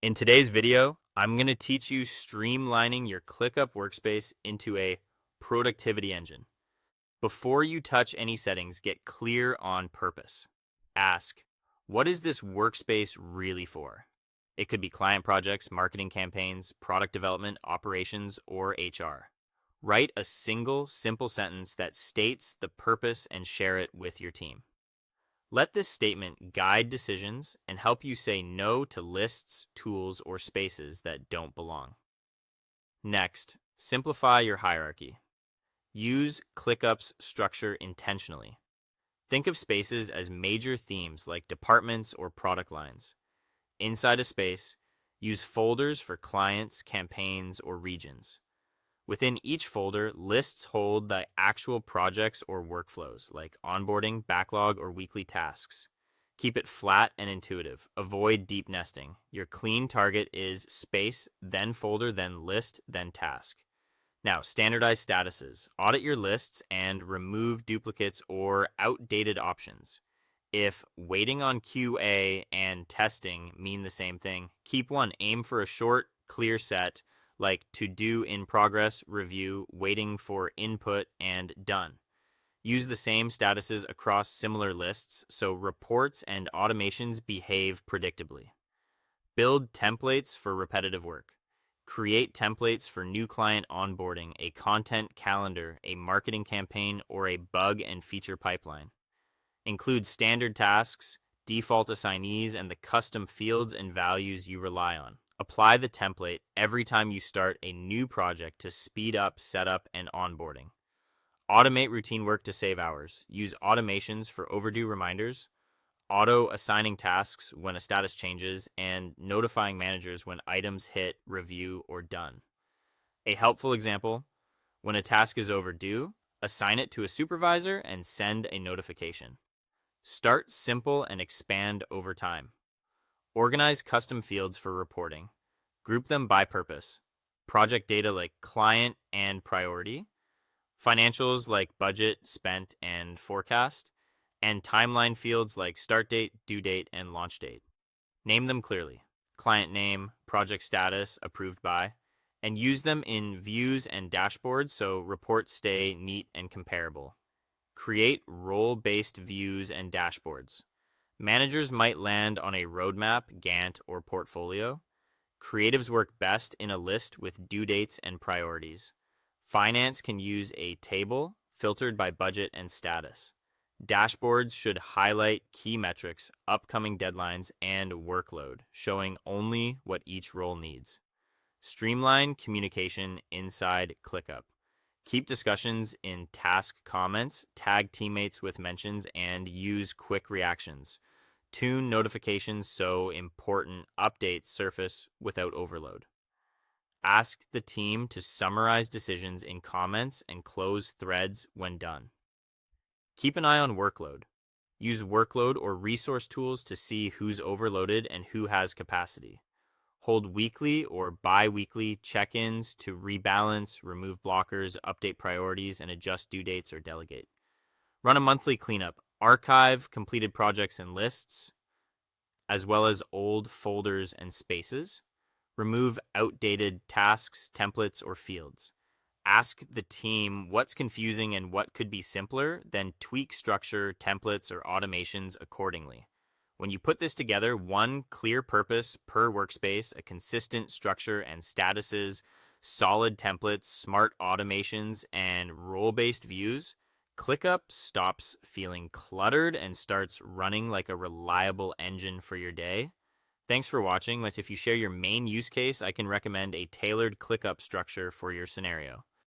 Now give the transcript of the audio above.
In today's video, I'm going to teach you streamlining your ClickUp workspace into a productivity engine. Before you touch any settings, get clear on purpose. Ask, what is this workspace really for? It could be client projects, marketing campaigns, product development, operations, or HR. Write a single, simple sentence that states the purpose and share it with your team. Let this statement guide decisions and help you say no to lists, tools, or spaces that don't belong. Next, simplify your hierarchy. Use ClickUp's structure intentionally. Think of spaces as major themes like departments or product lines. Inside a space, use folders for clients, campaigns, or regions. Within each folder, lists hold the actual projects or workflows, like onboarding, backlog, or weekly tasks. Keep it flat and intuitive. Avoid deep nesting. Your clean target is space, then folder, then list, then task. Now, standardize statuses. Audit your lists and remove duplicates or outdated options. If waiting on QA and testing mean the same thing, keep one. Aim for a short, clear set like to do in progress, review, waiting for input, and done. Use the same statuses across similar lists so reports and automations behave predictably. Build templates for repetitive work. Create templates for new client onboarding, a content calendar, a marketing campaign, or a bug and feature pipeline. Include standard tasks, default assignees, and the custom fields and values you rely on. Apply the template every time you start a new project to speed up setup and onboarding. Automate routine work to save hours. Use automations for overdue reminders, auto-assigning tasks when a status changes, and notifying managers when items hit review or done. A helpful example, when a task is overdue, assign it to a supervisor and send a notification. Start simple and expand over time. Organize custom fields for reporting. Group them by purpose. Project data like client and priority. Financials like budget, spent, and forecast. And timeline fields like start date, due date, and launch date. Name them clearly. Client name, project status, approved by. And use them in views and dashboards so reports stay neat and comparable. Create role-based views and dashboards. Managers might land on a roadmap, Gantt, or portfolio. Creatives work best in a list with due dates and priorities. Finance can use a table filtered by budget and status. Dashboards should highlight key metrics, upcoming deadlines, and workload, showing only what each role needs. Streamline communication inside ClickUp. Keep discussions in task comments, tag teammates with mentions, and use quick reactions. Tune notifications so important updates surface without overload. Ask the team to summarize decisions in comments and close threads when done. Keep an eye on workload. Use workload or resource tools to see who's overloaded and who has capacity. Hold weekly or bi-weekly check-ins to rebalance, remove blockers, update priorities, and adjust due dates or delegate. Run a monthly cleanup. Archive completed projects and lists, as well as old folders and spaces. Remove outdated tasks, templates, or fields. Ask the team what's confusing and what could be simpler, then tweak structure, templates, or automations accordingly. When you put this together, one clear purpose per workspace, a consistent structure and statuses, solid templates, smart automations, and role-based views, ClickUp stops feeling cluttered and starts running like a reliable engine for your day. Thanks for watching. If you share your main use case, I can recommend a tailored ClickUp structure for your scenario.